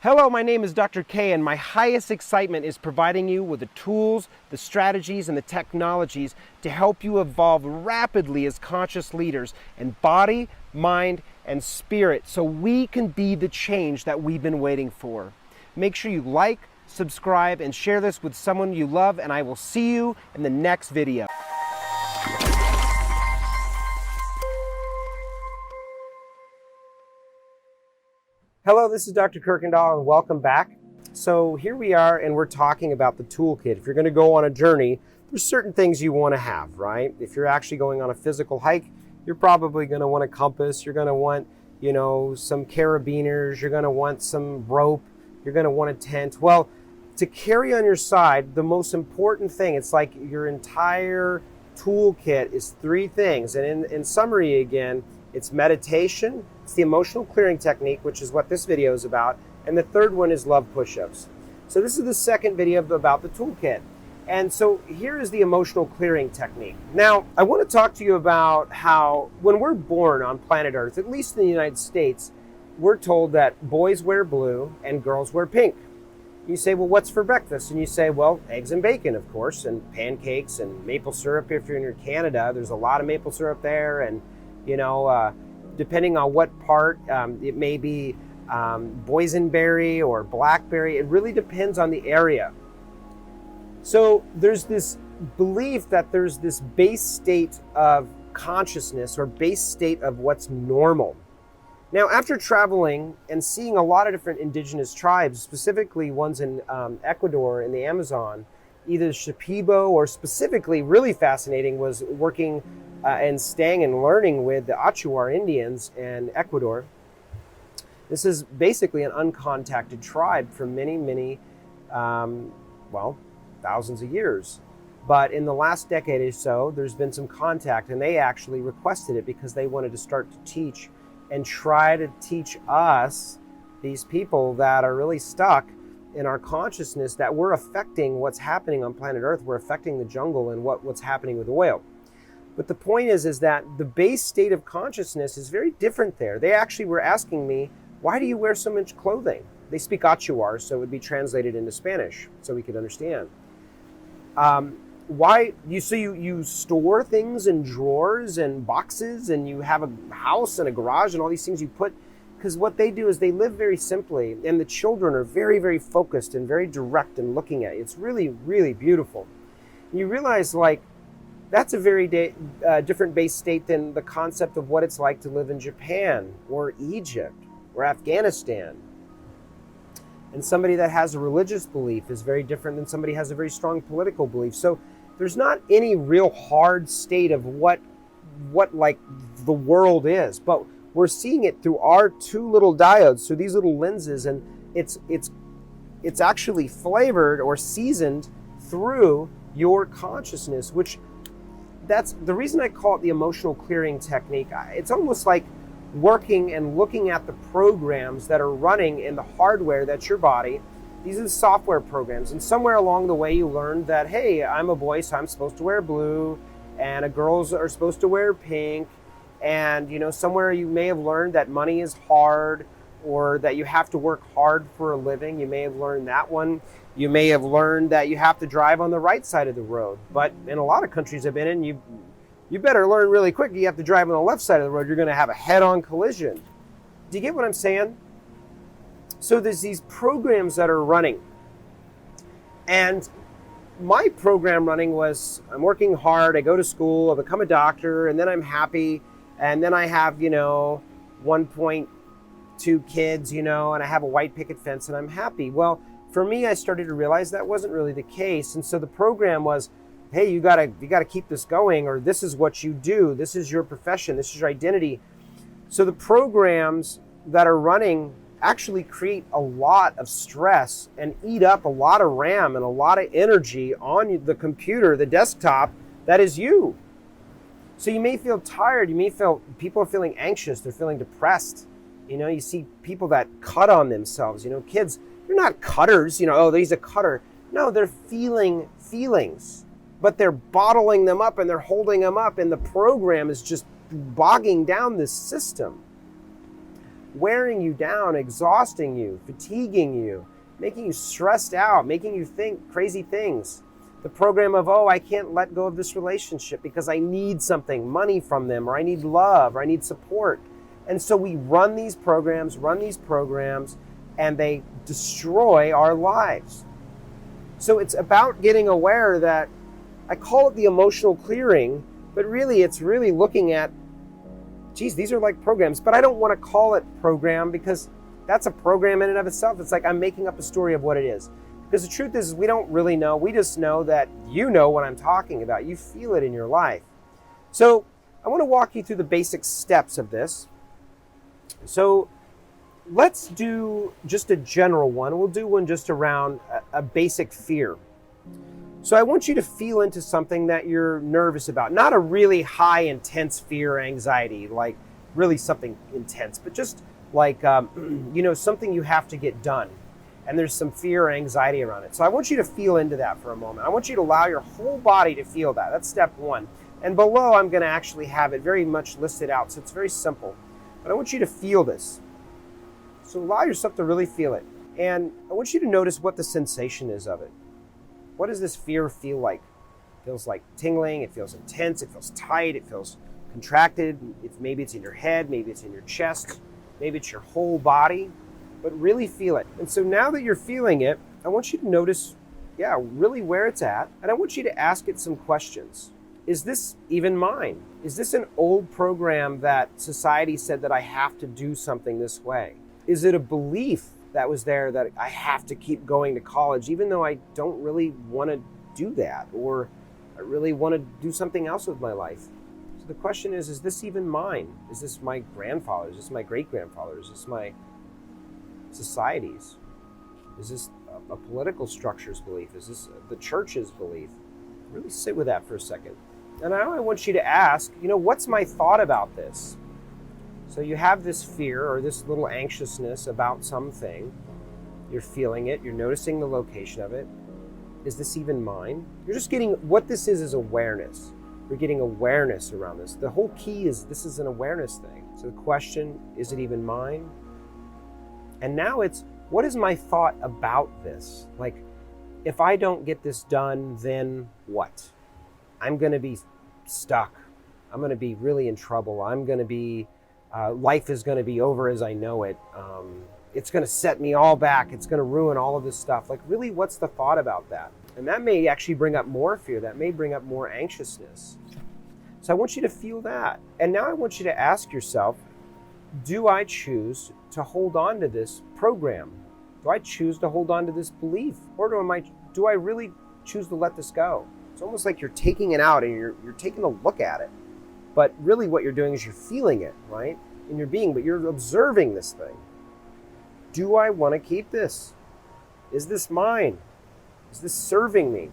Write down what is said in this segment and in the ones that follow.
Hello, my name is Dr. K, and my highest excitement is providing you with the tools, the strategies, and the technologies to help you evolve rapidly as conscious leaders in body, mind, and spirit so we can be the change that we've been waiting for. Make sure you like, subscribe, and share this with someone you love, and I will see you in the next video. Hello, this is Dr. Kirkendall, and welcome back. So here we are, and we're talking about the toolkit. If you're going to go on a journey, there's certain things you want to have, right? If you're actually going on a physical hike, you're probably going to want a compass. You're going to want, some carabiners. You're going to want some rope. You're going to want a tent. Well, to carry on your side, the most important thing, it's like your entire toolkit is three things. And in summary again, it's meditation, it's the emotional clearing technique, which is what this video is about, and the third one is love push-ups. So this is the second video about the toolkit. And so here is the emotional clearing technique. Now, I want to talk to you about how when we're born on planet Earth, at least in the United States, we're told that boys wear blue and girls wear pink. You say, well, what's for breakfast? And you say, well, eggs and bacon, of course, and pancakes and maple syrup. If you're in Canada, there's a lot of maple syrup there, and depending on what part, it may be boysenberry or blackberry. It really depends on the area. So there's this belief that there's this base state of consciousness or base state of what's normal. Now, after traveling and seeing a lot of different indigenous tribes, specifically ones in Ecuador in the Amazon, either Shipibo or specifically really fascinating was working and staying and learning with the Achuar Indians in Ecuador. This is basically an uncontacted tribe for many, thousands of years. But in the last decade or so, there's been some contact, and they actually requested it because they wanted to start to teach and try to teach us, these people that are really stuck in our consciousness, that we're affecting what's happening on planet Earth. We're affecting the jungle and what's happening with the whale. But the point is that the base state of consciousness is very different there. They actually were asking me, why do you wear so much clothing? They speak Achuar, so it would be translated into Spanish so we could understand. Why you store things in drawers and boxes, and you have a house and a garage and all these things you put, because what they do is they live very simply, and the children are very, very focused and very direct in looking at you. It's really, really beautiful. And you realize, that's a very different base state than the concept of what it's like to live in Japan or Egypt or Afghanistan. And somebody that has a religious belief is very different than somebody who has a very strong political belief. So there's not any real hard state of what the world is, but we're seeing it through our two little diodes, through these little lenses, and it's actually flavored or seasoned through your consciousness, which that's the reason I call it the emotional clearing technique. It's almost like working and looking at the programs that are running in the hardware that's your body. These are the software programs, and somewhere along the way you learned that, hey, I'm a boy, so I'm supposed to wear blue, and girls are supposed to wear pink, and somewhere you may have learned that money is hard, or that you have to work hard for a living. You may have learned that one. You may have learned that you have to drive on the right side of the road. But in a lot of countries I've been in, you better learn really quick. You have to drive on the left side of the road. You're going to have a head-on collision. Do you get what I'm saying? So there's these programs that are running. And my program running was, I'm working hard, I go to school, I become a doctor, and then I'm happy. And then I have, 1.2 kids, and I have a white picket fence, and I'm happy. Well, for me, I started to realize that wasn't really the case. And so the program was, hey, you gotta keep this going, or this is what you do. This is your profession. This is your identity. So the programs that are running actually create a lot of stress and eat up a lot of RAM and a lot of energy on the computer, the desktop, that is you. So you may feel tired. You may feel people are feeling anxious. They're feeling depressed. You see people that cut on themselves. Kids, they're not cutters. Oh, he's a cutter. No, they're feeling feelings, but they're bottling them up and they're holding them up, and the program is just bogging down this system. wearing you down, exhausting you, fatiguing you, making you stressed out, making you think crazy things. The program of, oh, I can't let go of this relationship because I need something, money from them, or I need love, or I need support. And so we run these programs, and they destroy our lives. So it's about getting aware that, I call it the emotional clearing, but really it's really looking at, geez, these are like programs, but I don't want to call it program because that's a program in and of itself. It's like I'm making up a story of what it is. Because the truth is we don't really know. We just know that you know what I'm talking about. You feel it in your life. So I want to walk you through the basic steps of this. So let's do just a general one. We'll do one just around a basic fear. So I want you to feel into something that you're nervous about. Not a really high, intense fear or anxiety, like really something intense, but just like, something you have to get done. And there's some fear or anxiety around it. So I want you to feel into that for a moment. I want you to allow your whole body to feel that. That's step one. And below, I'm going to actually have it very much listed out. So it's very simple. But I want you to feel this. So allow yourself to really feel it. And I want you to notice what the sensation is of it. What does this fear feel like? It feels like tingling. It feels intense. It feels tight. It feels contracted. Maybe it's in your head. Maybe it's in your chest. Maybe it's your whole body. But really feel it. And so now that you're feeling it, I want you to notice, really where it's at. And I want you to ask it some questions. Is this even mine? Is this an old program that society said that I have to do something this way? Is it a belief that was there that I have to keep going to college, even though I don't really want to do that, or I really want to do something else with my life? So the question is this even mine? Is this my grandfather's? Is this my great-grandfather's? Is this my society's? Is this a political structure's belief? Is this the church's belief? Really sit with that for a second. And now I want you to ask, what's my thought about this? So you have this fear or this little anxiousness about something. You're feeling it. You're noticing the location of it. Is this even mine? You're just getting, what this is awareness. You're getting awareness around this. The whole key is this is an awareness thing. So the question, is it even mine? And now it's, what is my thought about this? Like, if I don't get this done, then what? I'm going to be stuck. I'm going to be really in trouble. I'm going to be, life is going to be over as I know it. It's going to set me all back. It's going to ruin all of this stuff. Like, really, what's the thought about that? And that may actually bring up more fear. That may bring up more anxiousness. So I want you to feel that. And now I want you to ask yourself, do I choose to hold on to this program? Do I choose to hold on to this belief? Or do I really choose to let this go? It's almost like you're taking it out and you're taking a look at it. But really what you're doing is you're feeling it, right? In your being, but you're observing this thing. Do I want to keep this? Is this mine? Is this serving me?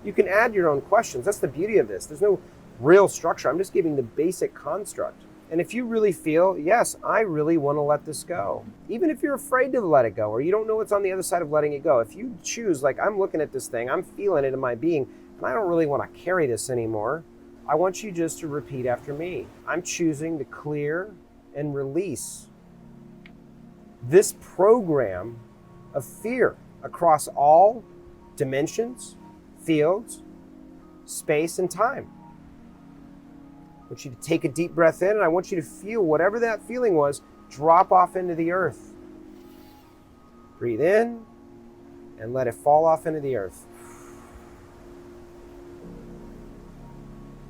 You can add your own questions. That's the beauty of this. There's no real structure. I'm just giving the basic construct. And if you really feel, yes, I really want to let this go, even if you're afraid to let it go, or you don't know what's on the other side of letting it go, if you choose, like, I'm looking at this thing, I'm feeling it in my being, and I don't really want to carry this anymore, I want you just to repeat after me. I'm choosing to clear and release this program of fear across all dimensions, fields, space, and time. I want you to take a deep breath in, and I want you to feel whatever that feeling was drop off into the earth. Breathe in and let it fall off into the earth.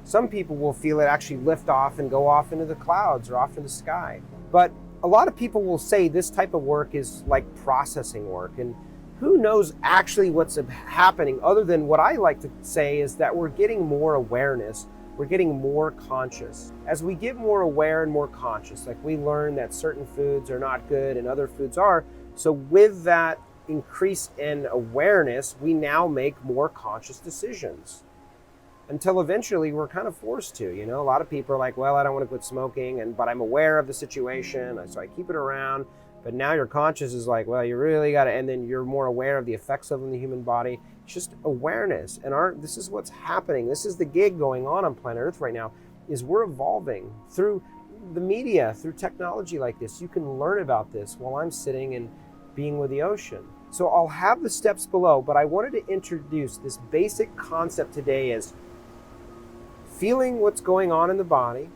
Some people will feel it actually lift off and go off into the clouds or off into the sky. But a lot of people will say this type of work is like processing work. And who knows actually what's happening, other than what I like to say is that we're getting more awareness. We're getting more conscious. As we get more aware and more conscious, like we learn that certain foods are not good and other foods are. So with that increase in awareness, we now make more conscious decisions. Until eventually we're kind of forced to, a lot of people are like, well, I don't want to quit smoking, but I'm aware of the situation, so I keep it around. But now your conscious is like, well, you really got to, and then you're more aware of the effects of it in the human body. It's just awareness. And this is what's happening. This is the gig going on planet Earth right now, is we're evolving through the media, through technology like this, you can learn about this while I'm sitting and being with the ocean. So I'll have the steps below, but I wanted to introduce this basic concept today as feeling what's going on in the body.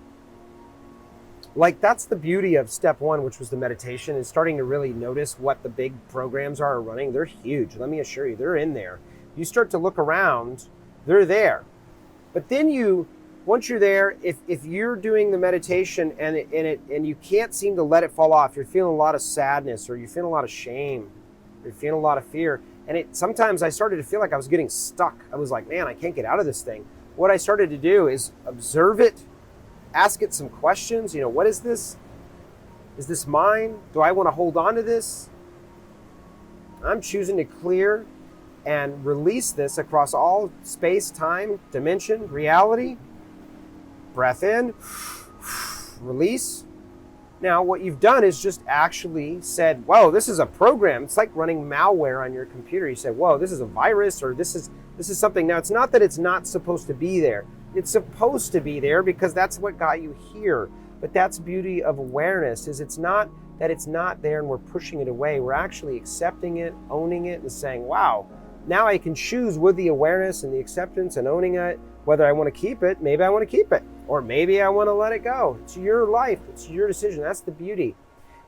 Like, that's the beauty of step one, which was the meditation, is starting to really notice what the big programs are running. They're huge. Let me assure you, they're in there. You start to look around, they're there. But then once you're there, if you're doing the meditation and you can't seem to let it fall off, you're feeling a lot of sadness, or you're feeling a lot of shame, or you're feeling a lot of fear. And sometimes I started to feel like I was getting stuck. I was like, man, I can't get out of this thing. What I started to do is observe it, ask it some questions. What is this? Is this mine? Do I want to hold on to this? I'm choosing to clear and release this across all space, time, dimension, reality. Breath in, release. Now, what you've done is just actually said, whoa, this is a program. It's like running malware on your computer. You said, whoa, this is a virus, or this is something. Now, it's not that it's not supposed to be there. It's supposed to be there because that's what got you here. But that's the beauty of awareness, is it's not that it's not there and we're pushing it away. We're actually accepting it, owning it, and saying, wow, now I can choose with the awareness and the acceptance and owning it, whether I want to keep it. Maybe I want to keep it, or maybe I want to let it go. It's your life. It's your decision. That's the beauty.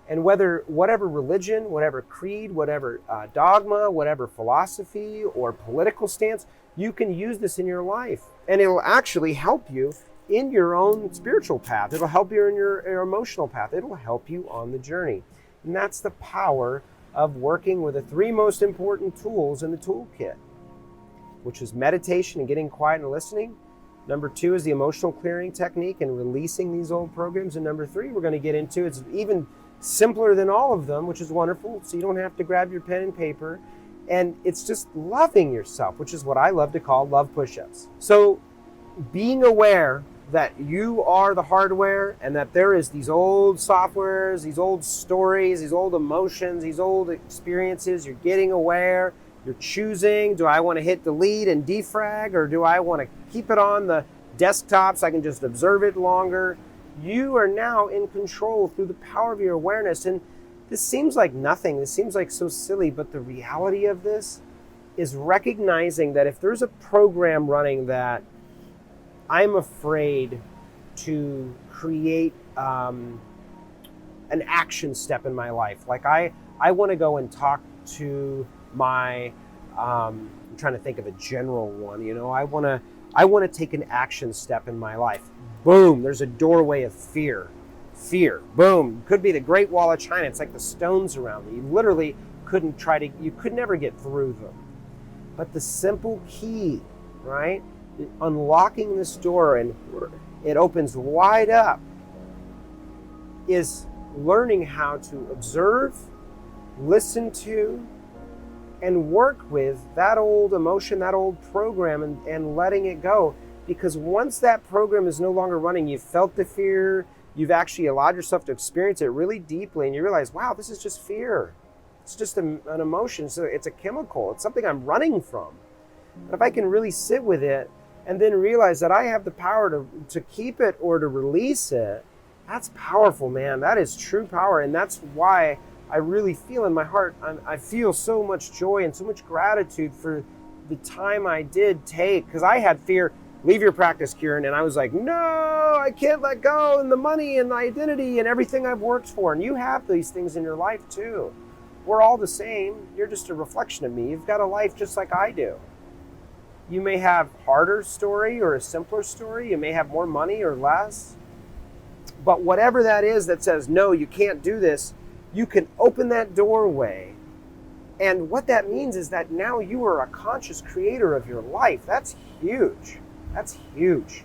And whatever religion, whatever creed, whatever dogma, whatever philosophy or political stance, you can use this in your life. And it'll actually help you in your own spiritual path. It'll help you in your emotional path. It'll help you on the journey. And that's the power of working with the three most important tools in the toolkit, which is meditation and getting quiet and listening. Number 2 is the emotional clearing technique and releasing these old programs. And number 3, we're going to get into, it's even simpler than all of them, which is wonderful. So you don't have to grab your pen and paper. And it's just loving yourself, which is what I love to call love push-ups. So being aware that you are the hardware and that there is these old softwares, these old stories, these old emotions, these old experiences, you're getting aware, you're choosing, do I want to hit delete and defrag, or do I want to keep it on the desktop so I can just observe it longer? You are now in control through the power of your awareness. And this seems like nothing. This seems like so silly, but the reality of this is recognizing that if there's a program running that I'm afraid to create an action step in my life, like I want to go and talk to my, I'm trying to think of a general one, I want to take an action step in my life. Boom, there's a doorway of fear. Boom, could be the Great Wall of China. It's like the stones around you. You literally you could never get through them. But the simple key, right? Unlocking this door and it opens wide up is learning how to observe, listen to, and work with that old emotion, that old program, and letting it go. Because once that program is no longer running, you've felt the fear, you've actually allowed yourself to experience it really deeply, and you realize, wow, this is just fear. It's just an emotion, so it's a chemical. It's something I'm running from. But if I can really sit with it and then realize that I have the power to keep it or to release it, that's powerful, man. That is true power, and that's why I really feel in my heart, I feel so much joy and so much gratitude for the time I did take, because I had fear. Leave your practice, Kieran. And I was like, no, I can't let go, and the money and the identity and everything I've worked for. And you have these things in your life too. We're all the same. You're just a reflection of me. You've got a life just like I do. You may have a harder story or a simpler story. You may have more money or less. But whatever that is that says, no, you can't do this, you can open that doorway. And what that means is that now you are a conscious creator of your life. That's huge. That's huge.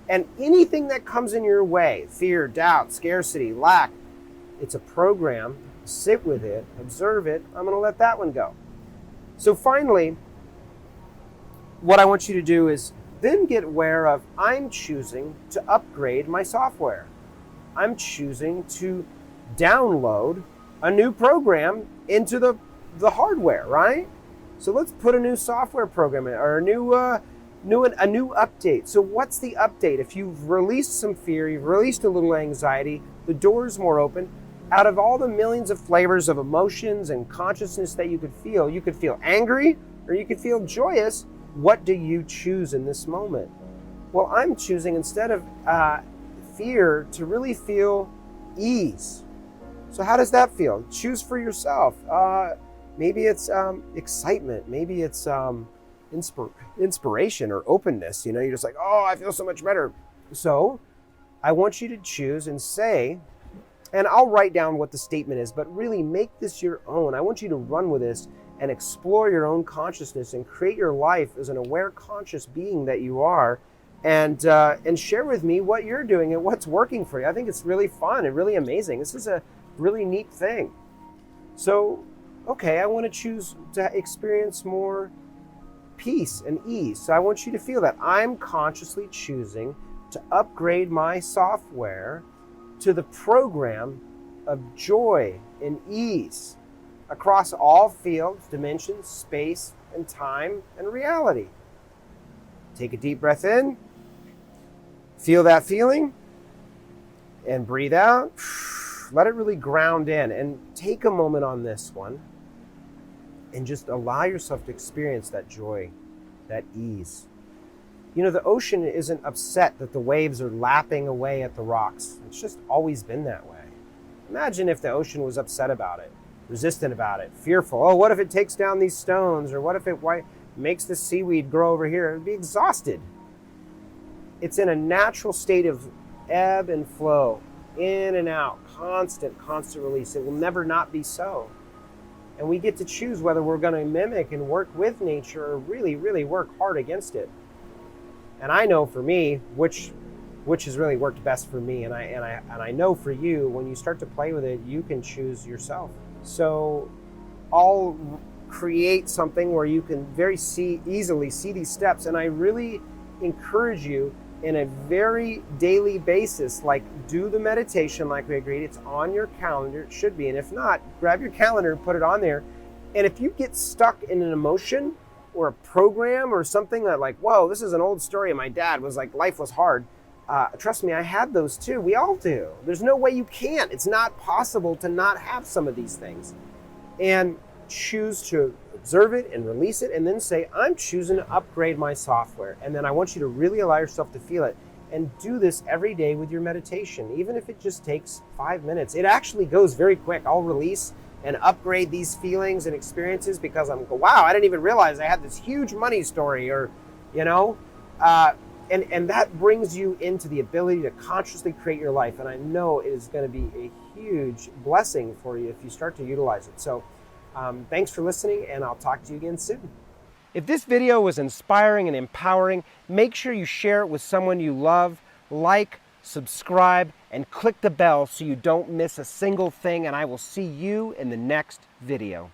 And anything that comes in your way, fear, doubt, scarcity, lack, it's a program. Sit with it, observe it. I'm going to let that one go. So finally, what I want you to do is then get aware of, I'm choosing to upgrade my software. I'm choosing to download a new program into the hardware, right? So let's put a new software program in, or a new A new update. So what's the update? If you've released some fear, you've released a little anxiety, the door's more open. Out of all the millions of flavors of emotions and consciousness that you could feel angry or you could feel joyous. What do you choose in this moment? Well, I'm choosing, instead of fear, to really feel ease. So how does that feel? Choose for yourself. Maybe it's excitement. Maybe it's inspiration or openness. You're just like, oh, I feel so much better. So I want you to choose and say, and I'll write down what the statement is, but really make this your own. I want you to run with this and explore your own consciousness and create your life as an aware, conscious being that you are, and share with me what you're doing and what's working for you. I think it's really fun and really amazing. This is a really neat thing. So, okay, I want to choose to experience more peace and ease. So I want you to feel that I'm consciously choosing to upgrade my software to the program of joy and ease across all fields, dimensions, space, and time, and reality. Take a deep breath in, feel that feeling, and breathe out. Let it really ground in, and take a moment on this one and just allow yourself to experience that joy, that ease. The ocean isn't upset that the waves are lapping away at the rocks. It's just always been that way. Imagine if the ocean was upset about it, resistant about it, fearful. Oh, what if it takes down these stones? Or what if it makes the seaweed grow over here? It would be exhausted. It's in a natural state of ebb and flow, in and out, constant release. It will never not be so. And we get to choose whether we're going to mimic and work with nature or really, really work hard against it. And I know for me, which has really worked best for me, and I know for you, when you start to play with it, you can choose yourself. So I'll create something where you can easily see these steps, and I really encourage you in a very daily basis, like do the meditation like we agreed. It's on your calendar, it should be, and if not, grab your calendar and put it on there. And if you get stuck in an emotion or a program or something that like, whoa, this is an old story and my dad was like, life was hard. Trust me, I had those too. We all do. There's no way you can't. It's not possible to not have some of these things. And choose to observe it and release it, and then say, I'm choosing to upgrade my software. And then I want you to really allow yourself to feel it. And do this every day with your meditation, even if it just takes 5 minutes. It actually goes very quick. I'll release and upgrade these feelings and experiences because wow, I didn't even realize I had this huge money story, or, and that brings you into the ability to consciously create your life. And I know it is going to be a huge blessing for you if you start to utilize it. So thanks for listening, and I'll talk to you again soon. If this video was inspiring and empowering, make sure you share it with someone you love, like, subscribe, and click the bell so you don't miss a single thing, and I will see you in the next video.